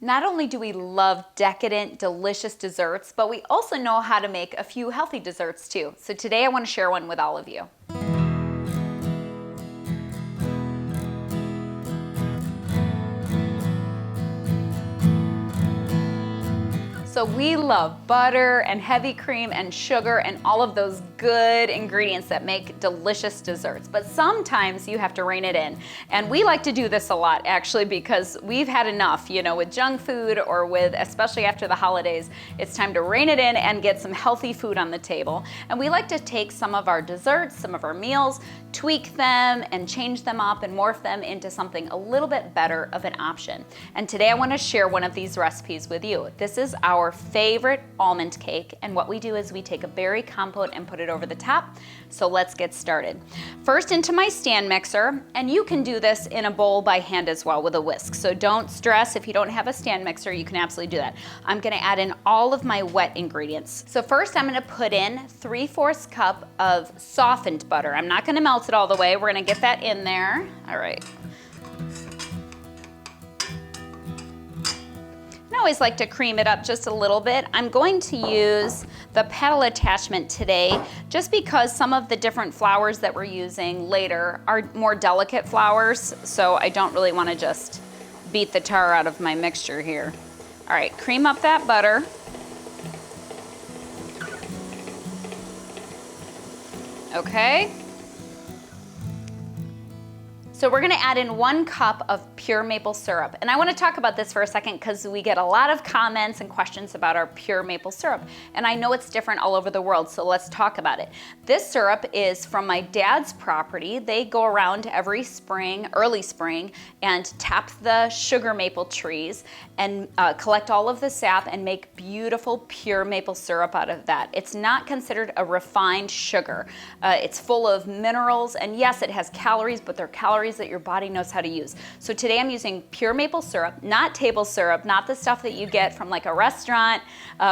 Not only do we love decadent, delicious desserts, but we also know how to make a few healthy desserts too. So today I want to share one with all of you. So we love butter and heavy cream and sugar and all of those good ingredients that make delicious desserts. But sometimes you have to rein it in. And we like to do this a lot actually because we've had enough, with junk food or especially after the holidays, it's time to rein it in and get some healthy food on the table. And we like to take some of our desserts, some of our meals, tweak them and change them up and morph them into something a little bit better of an option. And today I want to share one of these recipes with you. This is our favorite almond cake, and what we do is we take a berry compote and put it over the top. So let's get started. First into my stand mixer, and you can do this in a bowl by hand as well with a whisk. So don't stress if you don't have a stand mixer, you can absolutely do that. I'm gonna add in all of my wet ingredients. So first I'm gonna put in 3/4 cup of softened butter. I'm not gonna melt it all the way, we're gonna get that in there. All right. I always like to cream it up just a little bit. I'm going to use the paddle attachment today just because some of the different flours that we're using later are more delicate flours, so I don't really want to just beat the tar out of my mixture here. All right, cream up that butter. Okay. So we're gonna add in 1 cup of pure maple syrup. And I wanna talk about this for a second because we get a lot of comments and questions about our pure maple syrup. And I know it's different all over the world, so let's talk about it. This syrup is from my dad's property. They go around every spring, early spring, and tap the sugar maple trees and collect all of the sap and make beautiful pure maple syrup out of that. It's not considered a refined sugar. It's full of minerals, and yes, it has calories, but they're calories that your body knows how to use. So today I'm using pure maple syrup, not table syrup, not the stuff that you get from like a restaurant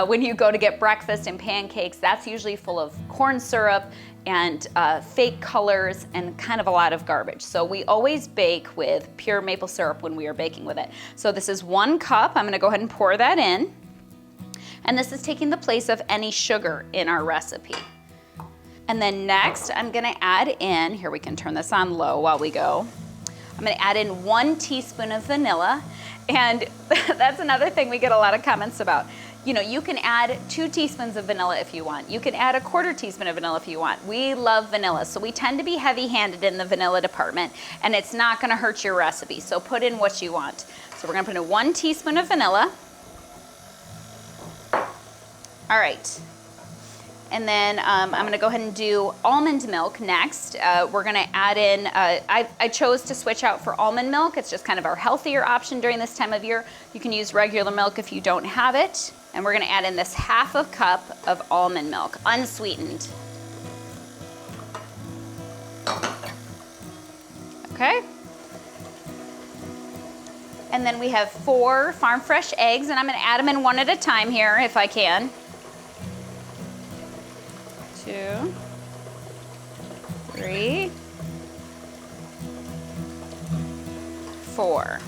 when you go to get breakfast and pancakes. That's usually full of corn syrup and fake colors and kind of a lot of garbage. So we always bake with pure maple syrup when we are baking with it. So this is 1 cup. I'm gonna go ahead and pour that in. And this is taking the place of any sugar in our recipe. And then next, I'm gonna add in, here we can turn this on low while we go. I'm gonna add in 1 teaspoon of vanilla. And that's another thing we get a lot of comments about. You can add 2 teaspoons of vanilla if you want. You can add 1/4 teaspoon of vanilla if you want. We love vanilla, so we tend to be heavy-handed in the vanilla department, and it's not gonna hurt your recipe, so put in what you want. So we're gonna put in 1 teaspoon of vanilla. All right. And then I'm gonna go ahead and do almond milk next. We're gonna add in, I chose to switch out for almond milk. It's just kind of our healthier option during this time of year. You can use regular milk if you don't have it. And we're gonna add in this 1/2 cup of almond milk, unsweetened. Okay. And then we have 4 farm fresh eggs, and I'm gonna add them in 1 at a time here if I can. 2, 3, 4.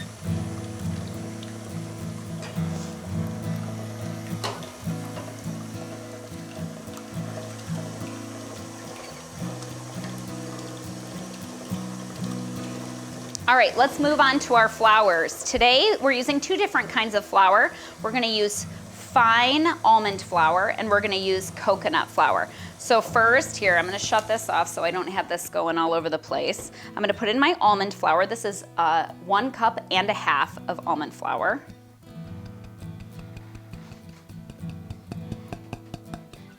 All right, let's move on to our flours. Today, we're using 2 different kinds of flour. We're gonna use fine almond flour, and we're gonna use coconut flour. So first, here, I'm gonna shut this off so I don't have this going all over the place. I'm gonna put in my almond flour. This is 1 cup and a half of almond flour.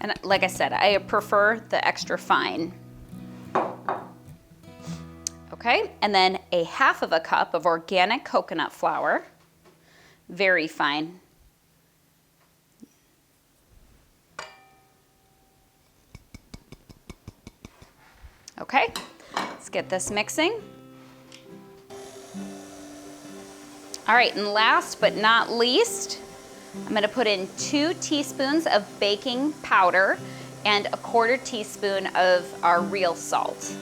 And like I said, I prefer the extra fine. Okay, and then 1/2 cup of organic coconut flour, very fine. Okay, let's get this mixing. All right, and last but not least, I'm gonna put in 2 teaspoons of baking powder and 1/4 teaspoon of our real salt.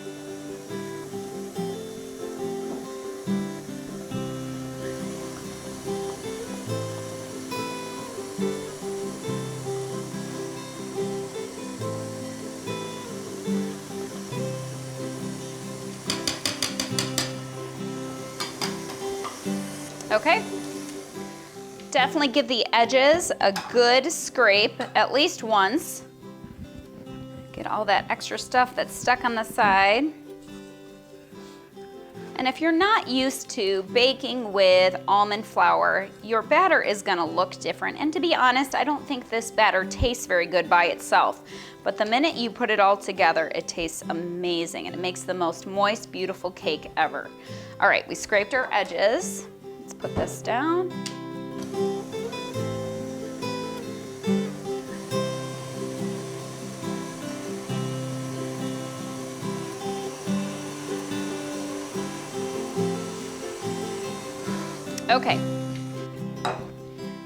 Okay. Definitely give the edges a good scrape at least once. Get all that extra stuff that's stuck on the side. And if you're not used to baking with almond flour, your batter is gonna look different. And to be honest, I don't think this batter tastes very good by itself. But the minute you put it all together, it tastes amazing and it makes the most moist, beautiful cake ever. All right, we scraped our edges. Let's put this down. Okay,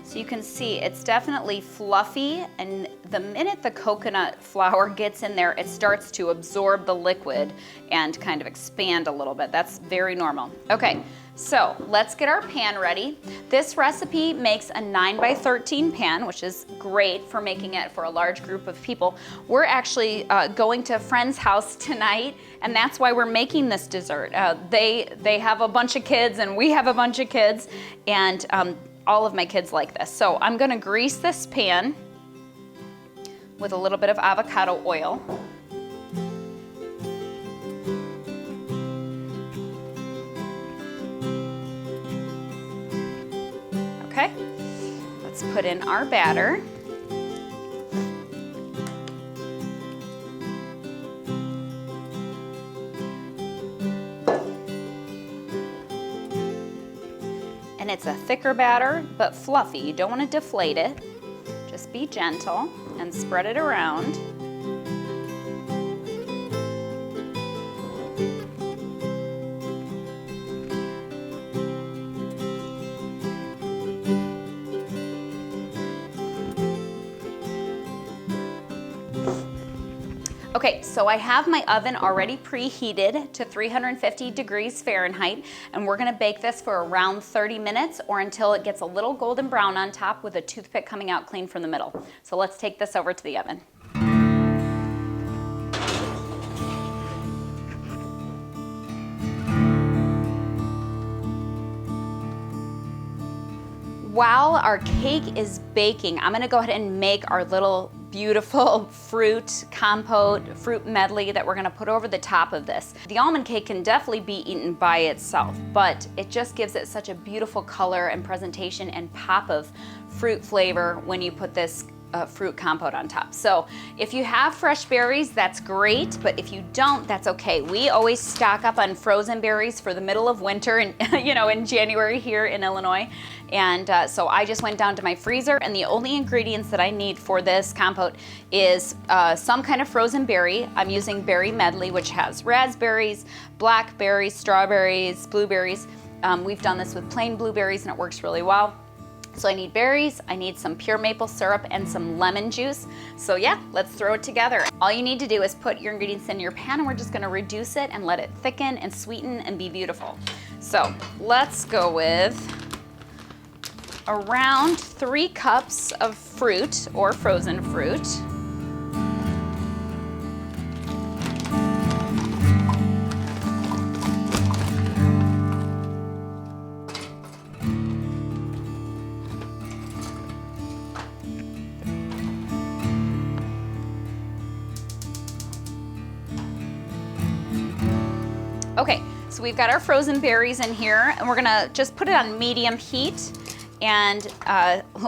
so you can see it's definitely fluffy, and the minute the coconut flour gets in there, it starts to absorb the liquid and kind of expand a little bit. That's very normal. Okay, so let's get our pan ready. This recipe makes a 9x13 pan, which is great for making it for a large group of people. We're actually going to a friend's house tonight, and that's why we're making this dessert. They have a bunch of kids and we have a bunch of kids, and all of my kids like this. So I'm gonna grease this pan with a little bit of avocado oil. Okay, let's put in our batter. And it's a thicker batter, but fluffy. You don't want to deflate it. Just be gentle and spread it around. Okay, so I have my oven already preheated to 350 degrees Fahrenheit, and we're gonna bake this for around 30 minutes or until it gets a little golden brown on top with a toothpick coming out clean from the middle. So let's take this over to the oven. While our cake is baking, I'm gonna go ahead and make our little beautiful fruit compote, fruit medley that we're gonna put over the top of this. The almond cake can definitely be eaten by itself, but it just gives it such a beautiful color and presentation and pop of fruit flavor when you put this fruit compote on top. So if you have fresh berries, that's great, but if you don't, that's okay. We always stock up on frozen berries for the middle of winter and in January here in Illinois. And so I just went down to my freezer, and the only ingredients that I need for this compote is some kind of frozen berry. I'm using berry medley, which has raspberries, blackberries, strawberries, blueberries. We've done this with plain blueberries and it works really well. So I need berries, I need some pure maple syrup, and some lemon juice. So yeah, let's throw it together. All you need to do is put your ingredients in your pan, and we're just gonna reduce it and let it thicken and sweeten and be beautiful. So let's go with around 3 cups of fruit or frozen fruit. Okay, so we've got our frozen berries in here, and we're gonna just put it on medium heat and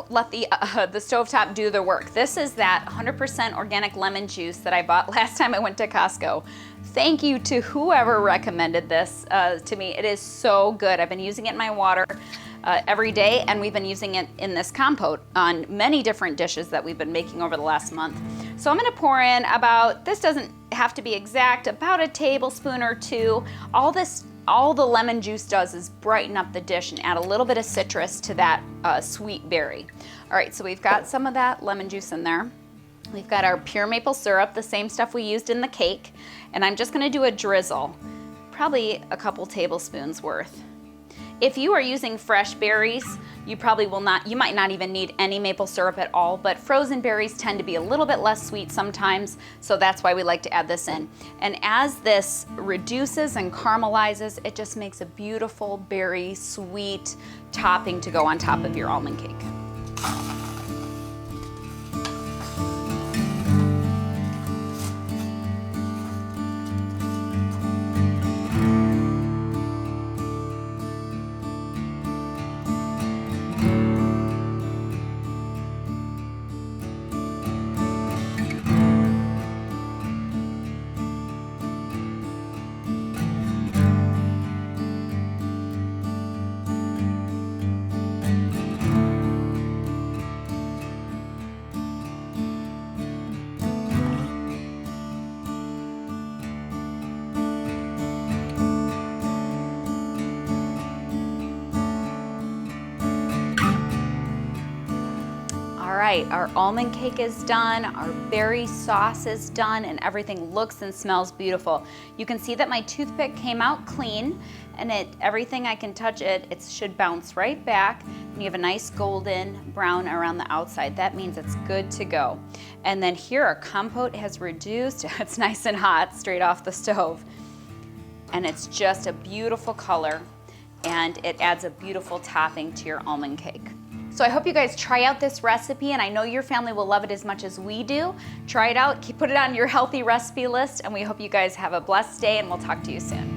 let the stovetop do the work. This is that 100% organic lemon juice that I bought last time I went to Costco. Thank you to whoever recommended this to me. It is so good. I've been using it in my water every day, and we've been using it in this compote on many different dishes that we've been making over the last month. So I'm gonna pour in about, this doesn't have to be exact, about a tablespoon or 2. All the lemon juice does is brighten up the dish and add a little bit of citrus to that sweet berry. All right, so we've got some of that lemon juice in there. We've got our pure maple syrup, the same stuff we used in the cake, and I'm just gonna do a drizzle, probably a couple tablespoons worth. If you are using fresh berries, You probably will not, you might not even need any maple syrup at all, but frozen berries tend to be a little bit less sweet sometimes, so that's why we like to add this in. And as this reduces and caramelizes, it just makes a beautiful berry sweet topping to go on top of your almond cake. All right, our almond cake is done, our berry sauce is done, and everything looks and smells beautiful. You can see that my toothpick came out clean, and everything I can touch it should bounce right back. And you have a nice golden brown around the outside. That means it's good to go. And then here our compote has reduced. It's nice and hot straight off the stove. And it's just a beautiful color, and it adds a beautiful topping to your almond cake. So I hope you guys try out this recipe, and I know your family will love it as much as we do. Try it out, put it on your healthy recipe list, and we hope you guys have a blessed day, and we'll talk to you soon.